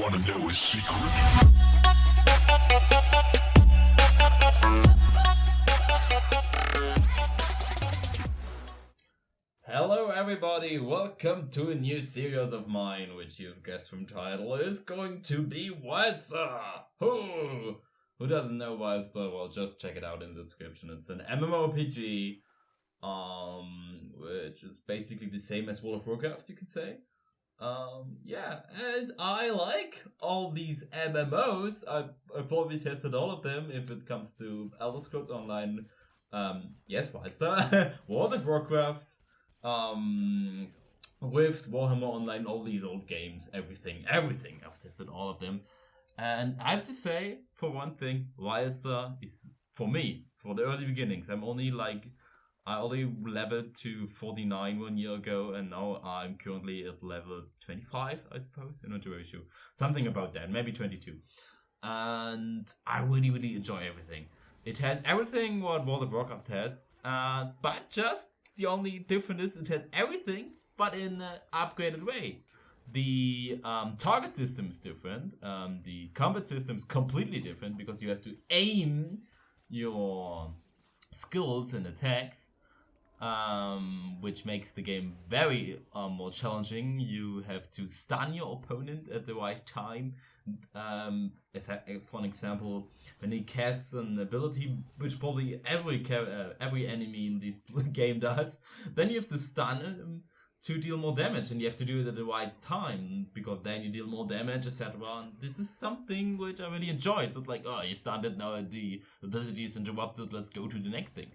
wanna know his secret? Hello everybody, welcome to a new series of mine, which you've guessed from title is going to be Wildstar! Who doesn't know Wildstar? Well, just check it out in the description. It's an mmorpg, which is basically the same as World of Warcraft, you could say. Yeah, and I like all these MMOs. I probably tested all of them if it comes to Elder Scrolls Online. Yes, Wildstar, World of Warcraft, with Warhammer Online, all these old games, everything. I've tested all of them. And I have to say, for one thing, Wildstar is, for me, for the early beginnings, I only leveled to 49 1 year ago, and now I'm currently at level 25, I suppose. I'm not very sure. Something about that, maybe 22. And I really enjoy everything. It has everything what World of Warcraft has, but just the only difference is it has everything, but in an upgraded way. The target system is different. The combat system is completely different because you have to aim your skills and attacks, which makes the game very more challenging. You have to stun your opponent at the right time. For an example, when he casts an ability, which probably every enemy in this game does, then you have to stun him to deal more damage, and you have to do it at the right time, because then you deal more damage, etc. And this is something which I really enjoy. It's not like, oh, you stunned it, now the ability is interrupted, let's go to the next thing.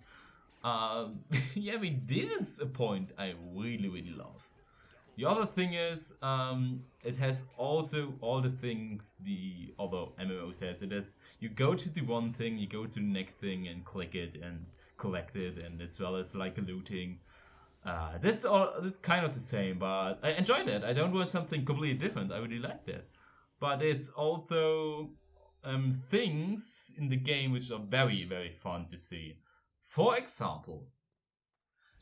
Yeah, I mean, this is a point I really love. The other thing is, it has also all the things the other MMOs has. It is, you go to the one thing, you go to the next thing and click it and collect it, and as well as like looting. That's kind of the same, but I enjoy that. I don't want something completely different. I really like that. But it's also things in the game which are very fun to see. For example,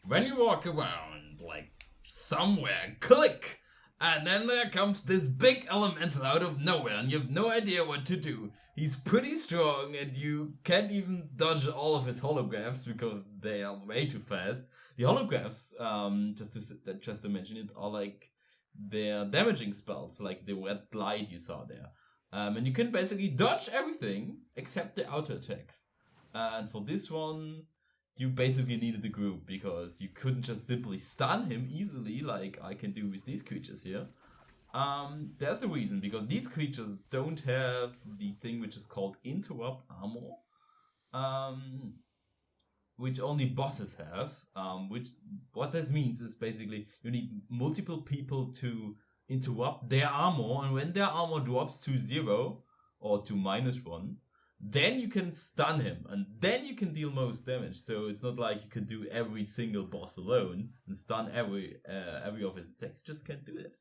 when you walk around like somewhere, click, and then there comes this big elemental out of nowhere and you have no idea what to do. He's pretty strong and you can't even dodge all of his holographs because they are way too fast. The holographs, just to mention it, are like their damaging spells, like the red light you saw there. And you can basically dodge everything except the auto attacks. And for this one, you basically needed a group because you couldn't just simply stun him easily like I can do with these creatures here. There's a reason, because these creatures don't have the thing which is called interrupt armor, which only bosses have. What this means is basically you need multiple people to interrupt their armor, and when their armor drops to 0 or to -1, then you can stun him, and then you can deal most damage. So it's not like you could do every single boss alone and stun every of his attacks. You just can't do it.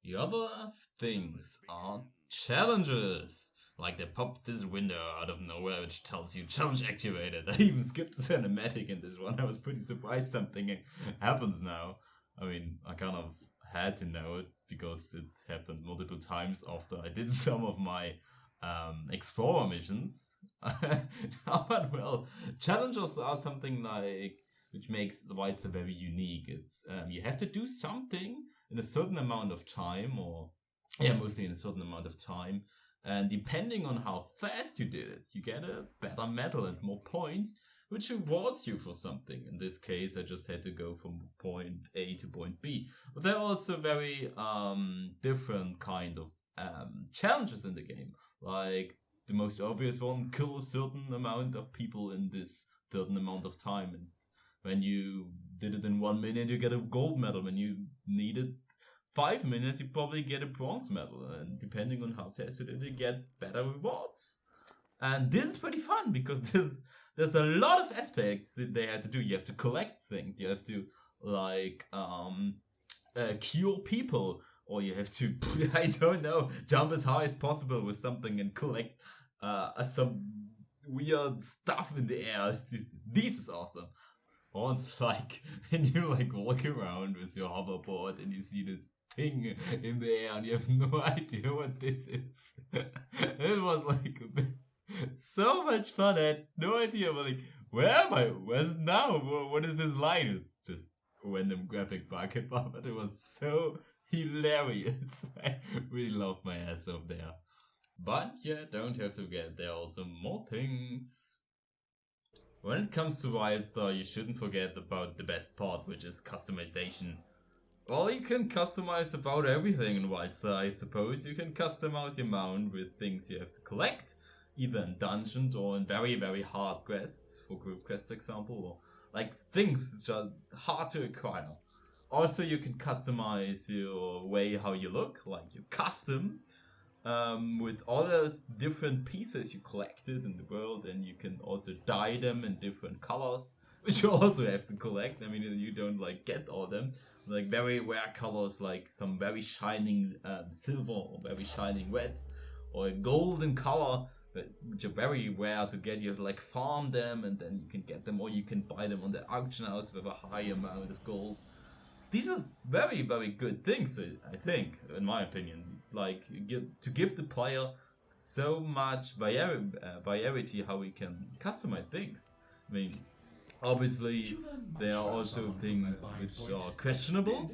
The other things are challenges. Like they popped this window out of nowhere which tells you challenge activated. I even skipped the cinematic in this one. I was pretty surprised something happens now. I mean, I kind of had to know it because it happened multiple times after I did some of my explorer missions. But well, challenges are something like which makes the Wildstar very unique. It's you have to do something in a certain amount of time, or mostly in a certain amount of time, and depending on how fast you did it, you get a better medal and more points, which rewards you for something. In this case, I just had to go from point A to point B. But there are also very different kind of challenges in the game. Like the most obvious one, kill a certain amount of people in this certain amount of time. And when you did it in 1 minute, you get a gold medal. When you needed 5 minutes, you probably get a bronze medal. And depending on how fast you did it, you get better rewards. And this is pretty fun because there's a lot of aspects that they have to do. You have to collect things. You have to like cure people. Or you have to, I don't know, jump as high as possible with something and collect some weird stuff in the air. This is awesome. Or it's like, and you like walk around with your hoverboard and you see this thing in the air and you have no idea what this is. It was like so much fun. I had no idea, but like, where am I? Where's it now? What is this line? It's just a random graphic bucket, but it was so hilarious. I really laughed my ass off there. But yeah, don't have to forget there are also more things. When it comes to Wildstar, you shouldn't forget about the best part, which is customization. Well, you can customize about everything in Wildstar, I suppose. You can customize your mount with things you have to collect, either in dungeons or in very, very hard quests, for group quests example, or like things which are hard to acquire. Also, you can customize your way how you look, like your custom, with all those different pieces you collected in the world, and you can also dye them in different colors, which you also have to collect. I mean, you don't like get all them. Like very rare colors, like some very shining silver or very shining red, or a golden color, which are very rare to get. You have to like farm them and then you can get them, or you can buy them on the auction house with a high amount of gold. These are very, very good things, I think, in my opinion. Like, to give the player so much variety how we can customize things. I mean, obviously, there are also things which are questionable.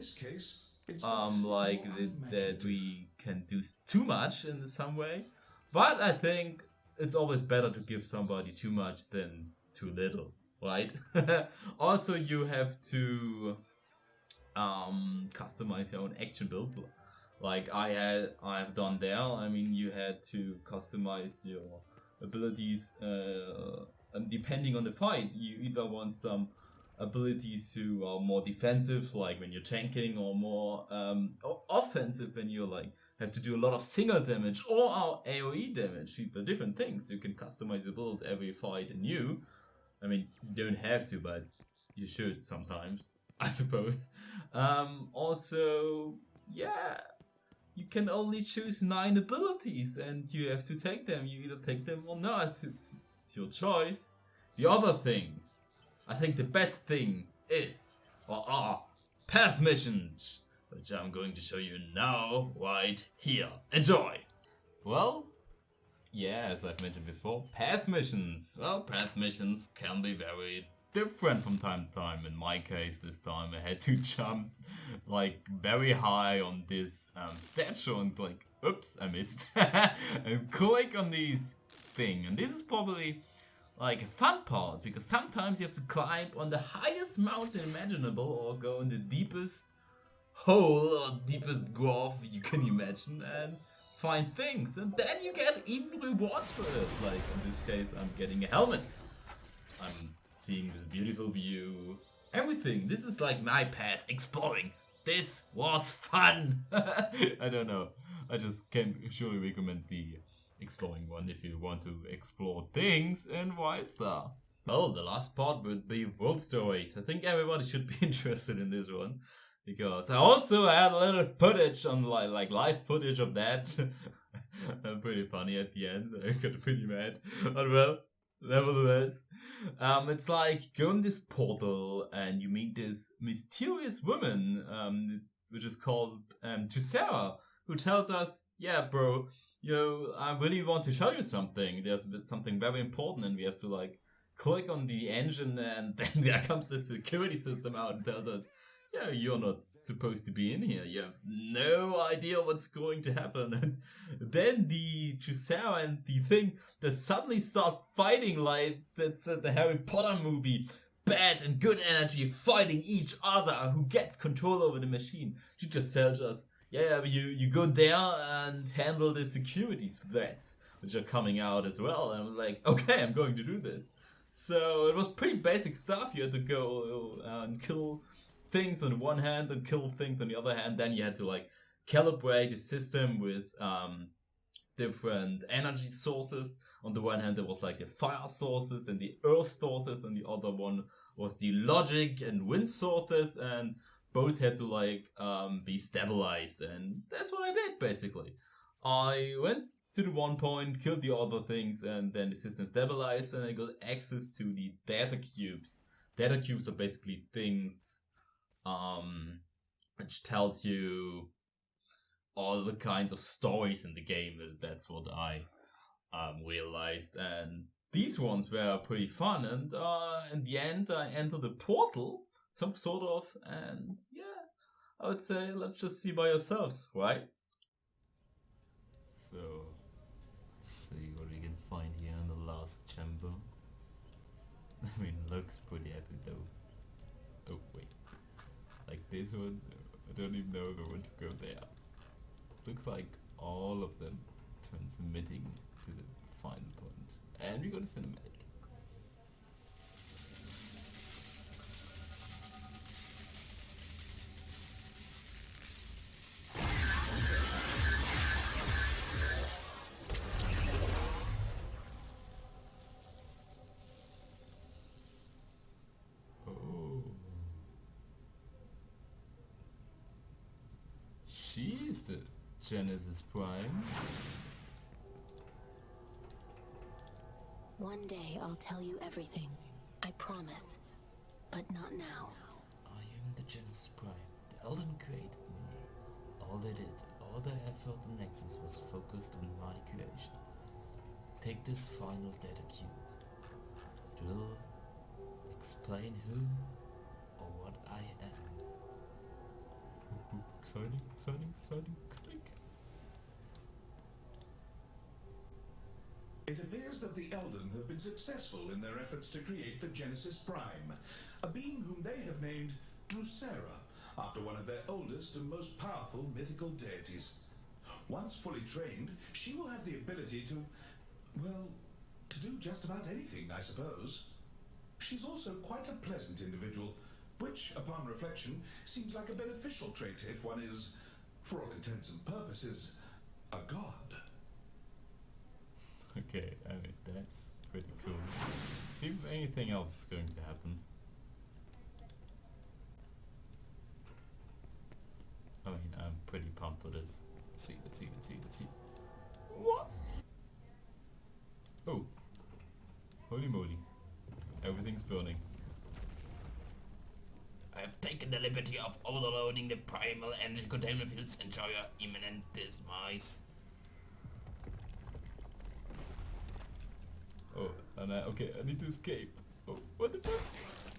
Like that we can do too much in some way. But I think it's always better to give somebody too much than too little, right? Also, you have to customize your own action build, like I've done there. I mean, you had to customize your abilities depending on the fight. You either want some abilities who are more defensive, like when you're tanking, or more offensive when you're like have to do a lot of single damage or AoE damage. They're different things. You can customize your build every fight anew. I mean, you don't have to, but you should sometimes, I suppose. Also, yeah, you can only choose 9 abilities and you have to take them. You either take them or not. It's your choice. The other thing, I think the best thing is, or are, path missions, which I'm going to show you now, right here. Enjoy! Well, yeah, as I've mentioned before, path missions. Well, path missions can be very different from time to time. In my case, this time I had to jump like very high on this statue and like, oops, I missed. And click on these thing. And this is probably like a fun part, because sometimes you have to climb on the highest mountain imaginable or go in the deepest hole or deepest grove you can imagine and find things, and then you get even rewards for it. Like in this case, I'm getting a helmet. I'm seeing this beautiful view. Everything. This is like my path exploring. This was fun. I don't know. I just can surely recommend the exploring one if you want to explore things in Wildstar. Oh, the last part would be world stories. I think everybody should be interested in this one, because I also had a little footage on like live footage of that. Pretty funny at the end. I got pretty mad. But well, nevertheless, it's like you go in this portal and you meet this mysterious woman, which is called Charachter, who tells us, yeah, bro, I really want to show you something. There's something very important, and we have to like click on the engine, and then there comes the security system out and tells us, yeah, you're not supposed to be in here. You have no idea what's going to happen. And then the Charachter and the thing, they suddenly start fighting like that's the Harry Potter movie. Bad and good energy fighting each other. Who gets control over the machine? She just tells us, yeah, you go there and handle the security threats, which are coming out as well. And I was like, okay, I'm going to do this. So it was pretty basic stuff. You had to go and kill things on one hand and kill things on the other hand. Then you had to like calibrate the system with different energy sources. On the one hand, there was like the fire sources and the earth sources, and the other one was the logic and wind sources, and both had to like be stabilized. And that's what I did basically. I went to the one point, killed the other things, and then the system stabilized, and I got access to the data cubes. Data cubes are basically things which tells you all the kinds of stories in the game. That's what I realized, and these ones were pretty fun. And in the end, I entered a portal, some sort of, and yeah, I would say let's just see by yourselves, right? So, let's see what we can find here in the last chamber. I mean, looks pretty epic though. Oh wait, like this one, I don't even know if I want to go there. Looks like all of them transmitting to the final point. And we got a cinematic. She's the Genesis Prime. One day I'll tell you everything. I promise. But not now. I am the Genesis Prime. The Elden created me. All they did, all their effort in Nexus was focused on my creation. Take this final data cube. It will explain who or what I am. Exciting, exciting, exciting. Click. It appears that the Elden have been successful in their efforts to create the Genesis Prime, a being whom they have named Drusera, after one of their oldest and most powerful mythical deities. Once fully trained, she will have the ability to, well, to do just about anything, I suppose. She's also quite a pleasant individual, which, upon reflection, seems like a beneficial trait if one is, for all intents and purposes, a god. Okay, I mean, that's pretty cool. See if anything else is going to happen. I mean, I'm pretty pumped for this. Let's see, let's see, let's see, let's see. What? Oh. Holy moly. Everything's burning. I have taken the liberty of overloading the primal energy containment fields. Enjoy your imminent demise. Oh, and okay, I need to escape. Oh, what the fuck?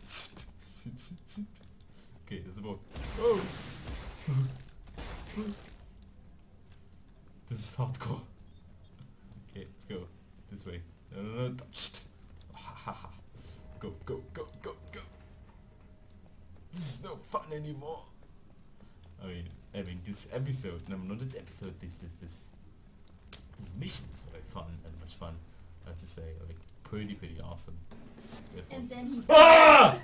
Shit, shit, shit, shit. Okay, let's walk. Oh! This is hardcore. Okay, let's go. This way. No, no, no, touched. Go, go, go, go, go. This is no fun anymore. I mean, this episode, no, not this episode, this mission is very fun and much fun. I have to say, like, pretty awesome. Therefore. And then he Ah!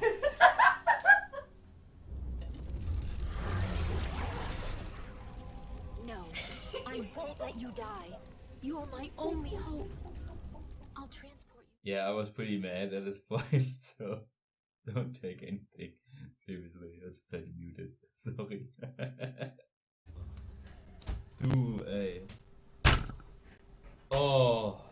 No, I won't let you die. You are my only hope. I'll transport you. Yeah, I was pretty mad at this point, so don't take anything seriously. I just had to mute it. Sorry. Du, ey. Oh.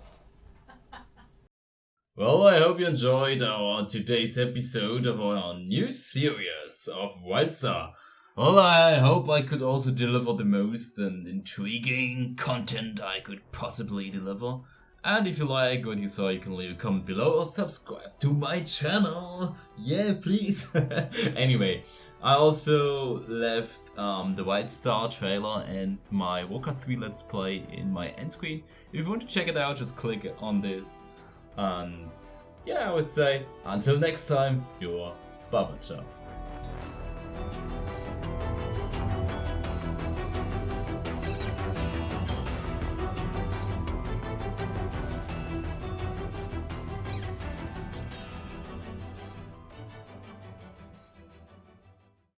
Well, I hope you enjoyed our today's episode of our new series of Wildstar. Well, I hope I could also deliver the most and intriguing content I could possibly deliver. And if you like what you saw, you can leave a comment below or subscribe to my channel. Yeah, please. Anyway, I also left the Wildstar trailer and my Warcraft 3 Let's Play in my end screen. If you want to check it out, just click on this. And yeah, I would say, until next time, your Babachaw.